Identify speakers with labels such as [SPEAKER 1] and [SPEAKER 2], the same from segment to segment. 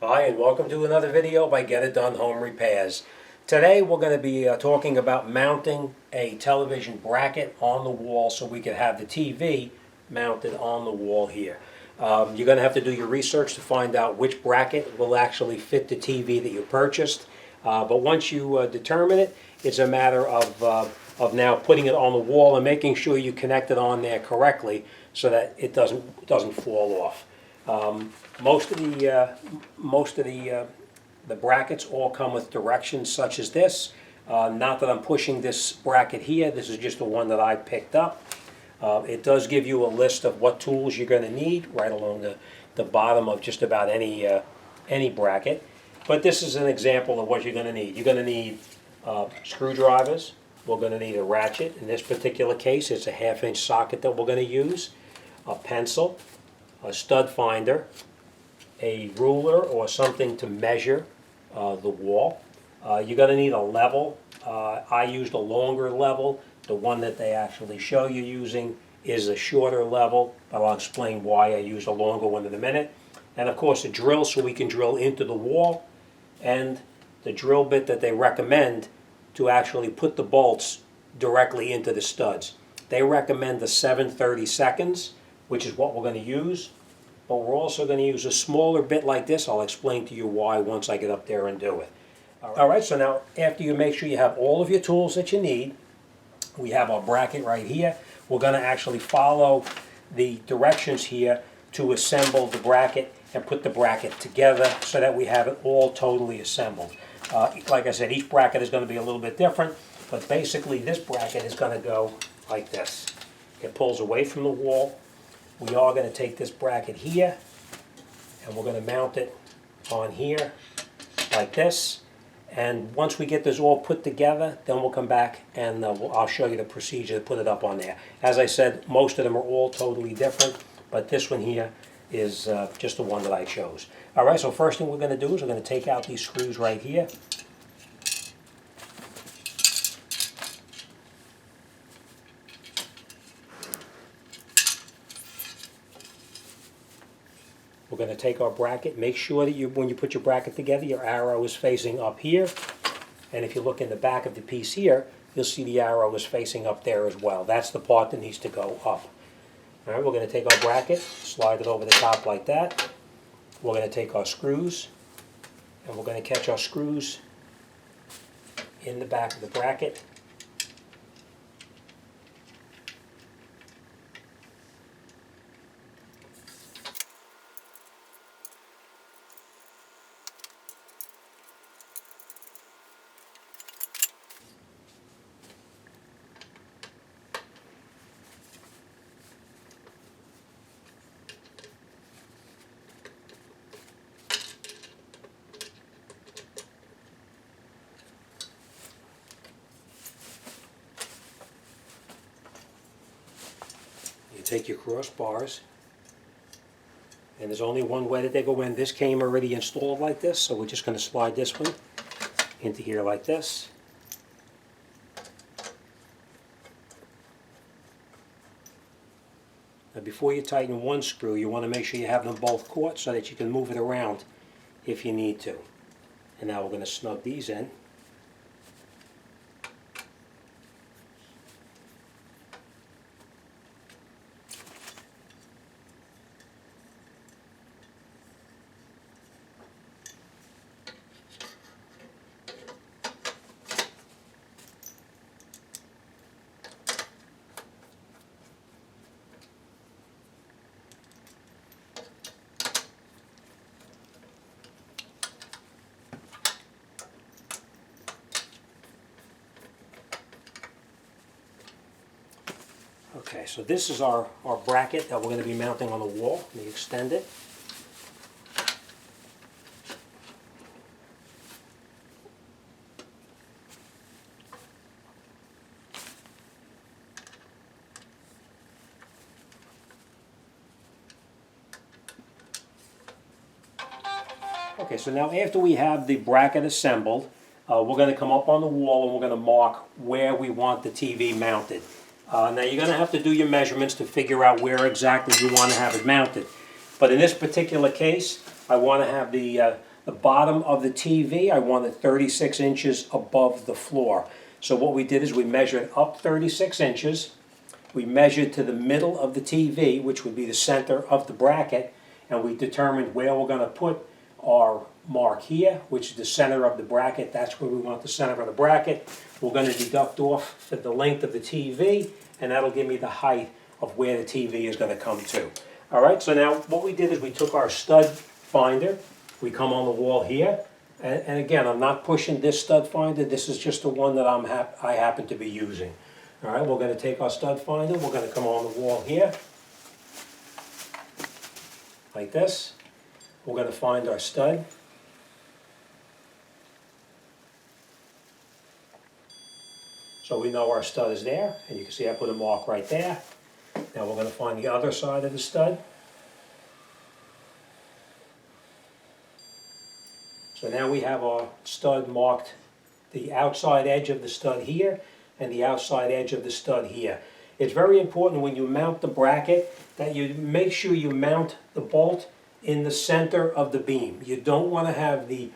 [SPEAKER 1] Hi, and welcome to another video by Get It Done Home Repairs. Today we're going to be talking about mounting a television bracket on the wall so we can have the TV mounted on the wall here. You're going to have to do your research to find out which bracket will actually fit the TV that you purchased. But once you determine it, it's a matter of now putting it on the wall and making sure you connect it on there correctly so that it doesn't fall off. Most of the brackets all come with directions such as this. Not that I'm pushing this bracket here. This is just the one that I picked up. It does give you a list of what tools you're going to need right along the bottom of just about any bracket. But this is an example of what you're going to need. You're going to need screwdrivers. We're going to need a ratchet. In this particular case, it's a 1/2-inch socket that we're going to use. A pencil, a stud finder, a ruler or something to measure the wall. You're going to need a level. I used a longer level. The one that they actually show you using is a shorter level, but I'll explain why I used a longer one in a minute. And of course a drill so we can drill into the wall, and the drill bit that they recommend to actually put the bolts directly into the studs. They recommend the 7/32, which is what we're going to use. But we're also going to use a smaller bit like this. I'll explain to you why once I get up there and do it. All right, so now after you make sure you have all of your tools that you need, we have our bracket right here. We're going to actually follow the directions here to assemble the bracket and put the bracket together so that we have it all totally assembled. Like I said, each bracket is going to be a little bit different, but basically this bracket is going to go like this. It pulls away from the wall. We are going to take this bracket here and we're going to mount it on here like this. And once we get this all put together, then we'll come back and I'll show you the procedure to put it up on there. As I said, most of them are all totally different, but this one here is just the one that I chose. All right, so first thing we're going to do is we're going to take out these screws right here. We're going to take our bracket. Make sure that when you put your bracket together, your arrow is facing up here. And if you look in the back of the piece here, you'll see the arrow is facing up there as well. That's the part that needs to go up. All right, we're going to take our bracket, slide it over the top like that. We're going to take our screws, and we're going to catch our screws in the back of the bracket. Take your crossbars, and there's only one way that they go in. This came already installed like this, so we're just going to slide this one into here like this. Now before you tighten one screw, you want to make sure you have them both caught so that you can move it around if you need to. And now we're going to snug these in. Okay, so this is our bracket that we're going to be mounting on the wall. Let me extend it. Okay, so now after we have the bracket assembled, we're going to come up on the wall and we're going to mark where we want the TV mounted. Now you're going to have to do your measurements to figure out where exactly you want to have it mounted. But in this particular case, I want to have the The bottom of the TV, I wanted 36 inches above the floor. So what we did is we measured up 36 inches. We measured to the middle of the TV, which would be the center of the bracket, and we determined where we're going to put our mark here, which is the center of the bracket. That's where we want the center of the bracket. We're going to deduct off for the length of the TV, and that'll give me the height of where the TV is going to come to. All right, so now what we did is we took our stud finder, we come on the wall here, and again, I'm not pushing this stud finder, this is just the one that I happen to be using. All right, we're going to take our stud finder, we're going to come on the wall here, like this. We're going to find our stud. So we know our stud is there, and you can see I put a mark right there. Now we're going to find the other side of the stud. So now we have our stud marked, the outside edge of the stud here and the outside edge of the stud here. It's very important when you mount the bracket that you make sure you mount the bolt in the center of the beam. You don't want to have the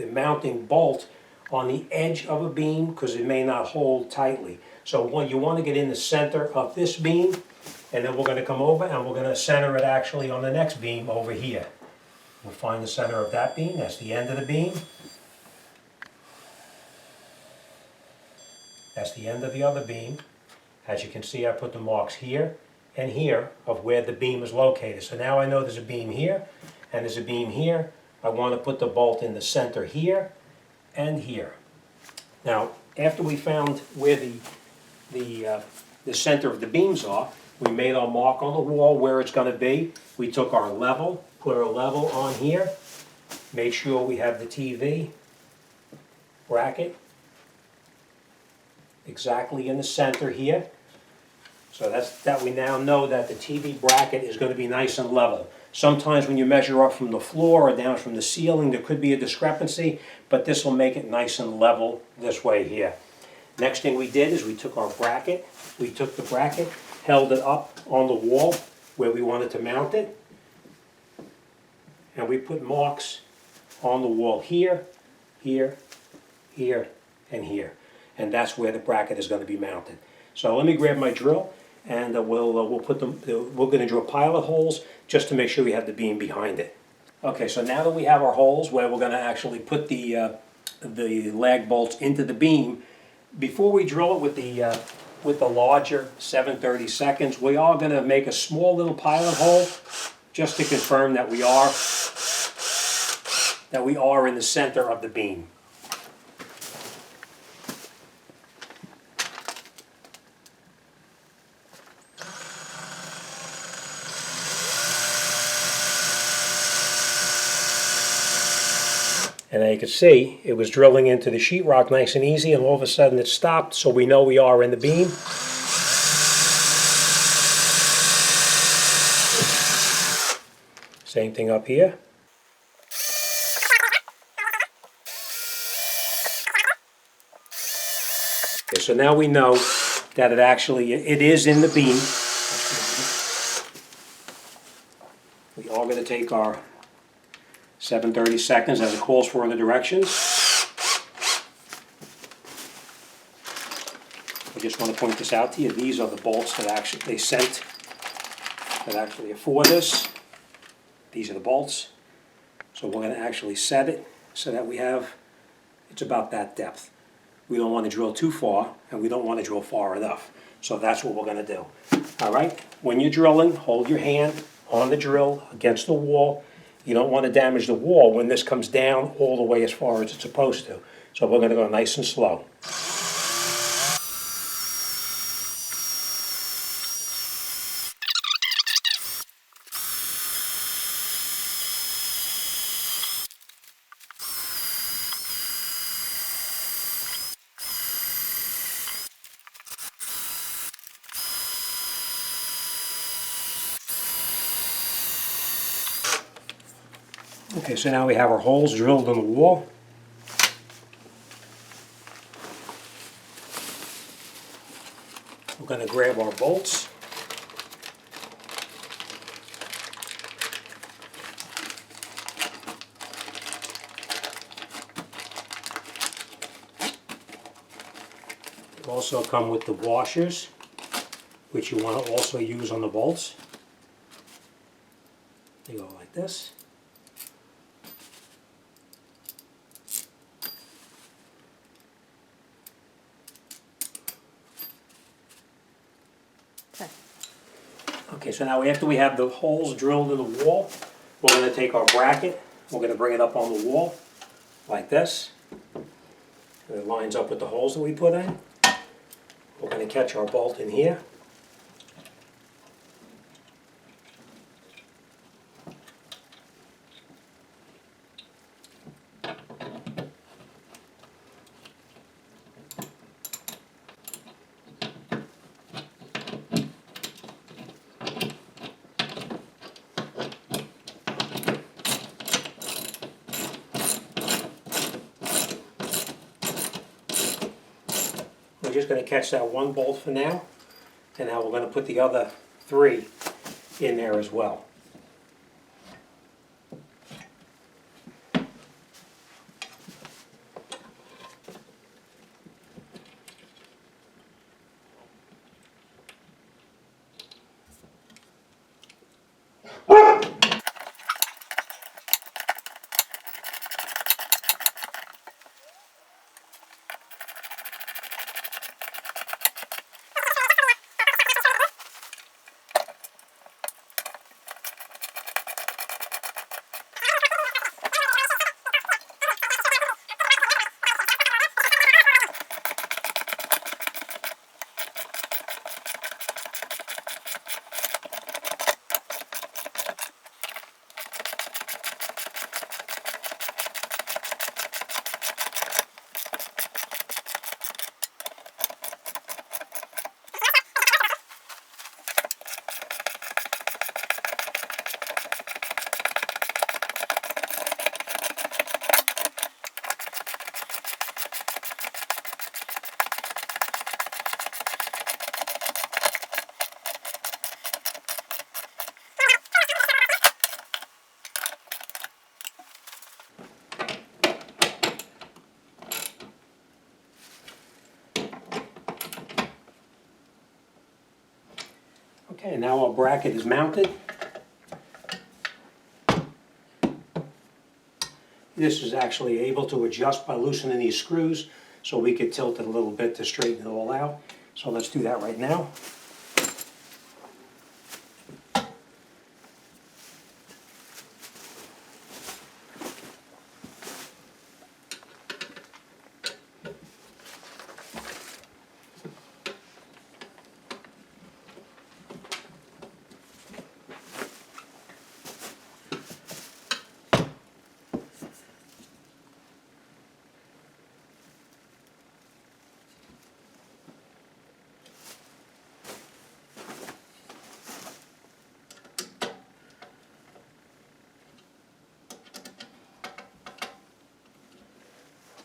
[SPEAKER 1] mounting bolt on the edge of a beam because it may not hold tightly. So you want to get in the center of this beam, and then we're going to come over and we're going to center it actually on the next beam over here. We'll find the center of that beam, that's the end of the beam. That's the end of the other beam. As you can see, I put the marks here and here of where the beam is located. So now I know there's a beam here and there's a beam here. I want to put the bolt in the center here and here. Now, after we found where the center of the beams are, we made our mark on the wall where it's going to be. We took our level, put our level on here, made sure we have the TV bracket exactly in the center here. So that we now know that the TV bracket is going to be nice and level. Sometimes when you measure up from the floor or down from the ceiling, there could be a discrepancy, but this will make it nice and level this way here. Next thing we did is we took our bracket, we took the bracket, held it up on the wall where we wanted to mount it, and we put marks on the wall here, here, here, and here. And that's where the bracket is going to be mounted. So let me grab my drill, and we'll put them. We're going to drill pilot holes just to make sure we have the beam behind it. Okay, so now that we have our holes where we're going to actually put the lag bolts into the beam, before we drill it with the larger 7/32, we are going to make a small little pilot hole just to confirm that we are in the center of the beam. And you can see it was drilling into the sheetrock nice and easy, and all of a sudden it stopped, so we know we are in the beam. Same thing up here. Okay, so now we know that it is in the beam. We are going to take our 7/32 as it calls for in the directions. I just want to point this out to you. These are the bolts that they sent that actually are for this. These are the bolts. So we're going to actually set it so that it's about that depth. We don't want to drill too far, and we don't want to drill far enough. So that's what we're going to do. All right? When you're drilling, hold your hand on the drill against the wall. You don't want to damage the wall when this comes down all the way as far as it's supposed to. So we're going to go nice and slow. Okay, so now we have our holes drilled in the wall. We're going to grab our bolts. also come with the washers, which you want to also use on the bolts. They go like this. Okay, so now after we have the holes drilled in the wall, we're going to take our bracket, we're going to bring it up on the wall, like this. And it lines up with the holes that we put in. We're going to catch our bolt in here. We're just going to catch that one bolt for now, and now we're going to put the other 3 in there as well. Okay, now our bracket is mounted. This is actually able to adjust by loosening these screws, so we could tilt it a little bit to straighten it all out. So let's do that right now.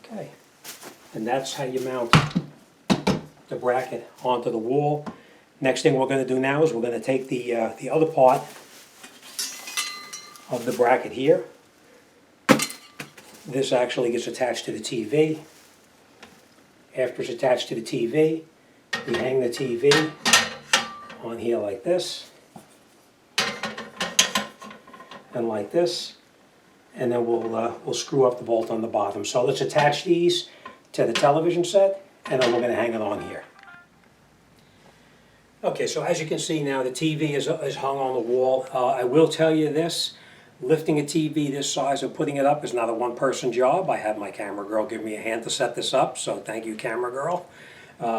[SPEAKER 1] Okay, and that's how you mount the bracket onto the wall. Next thing we're going to do now is we're going to take the other part of the bracket here. This actually gets attached to the TV. After it's attached to the TV, we hang the TV on here like this, and like this. And then we'll screw up the bolt on the bottom. So let's attach these to the television set, and then we're going to hang it on here. Okay, so as you can see now, the TV is hung on the wall. I will tell you this, lifting a TV this size and putting it up is not a one-person job. I had my camera girl give me a hand to set this up, so thank you, camera girl.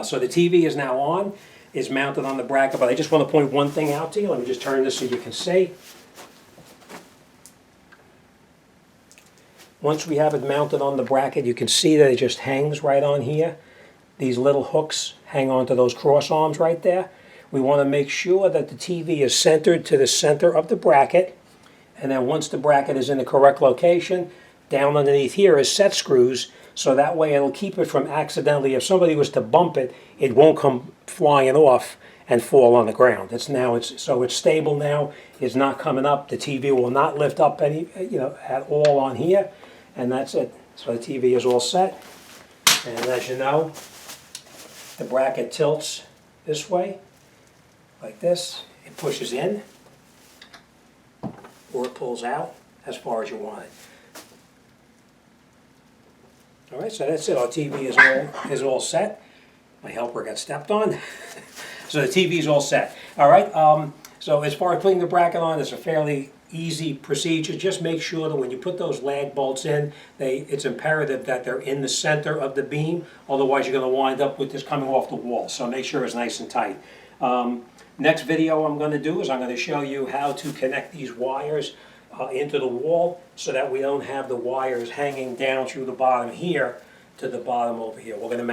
[SPEAKER 1] So the TV is now on, is mounted on the bracket, but I just want to point one thing out to you. Let me just turn this so you can see. Once we have it mounted on the bracket, you can see that it just hangs right on here. These little hooks hang onto those cross arms right there. We want to make sure that the TV is centered to the center of the bracket. And then once the bracket is in the correct location, down underneath here is set screws, so that way it'll keep it from accidentally, if somebody was to bump it, it won't come flying off and fall on the ground. So it's stable now. It's not coming up. The TV will not lift up any, at all on here. And that's it. So the TV is all set. And as you know, The bracket tilts this way, like this. It pushes in, or it pulls out as far as you want it. All right, so that's it. Our TV is all set. My helper got stepped on. So the TV is all set. All right, so as far as putting the bracket on, it's a fairly easy procedure. Just make sure that when you put those lag bolts in, it's imperative that they're in the center of the beam. Otherwise, you're going to wind up with this coming off the wall. So make sure it's nice and tight. Next video I'm going to do is I'm going to show you how to connect these wires into the wall so that we don't have the wires hanging down through the bottom here to the bottom over here. We're going to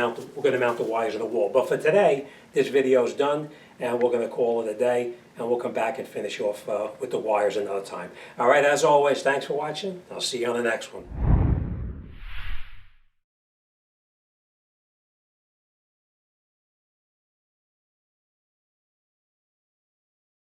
[SPEAKER 1] mount the wires to the wall. But for today, this video is done, and we're going to call it a day, and we'll come back and finish off with the wires another time. All right, as always, thanks for watching. I'll see you on the next one.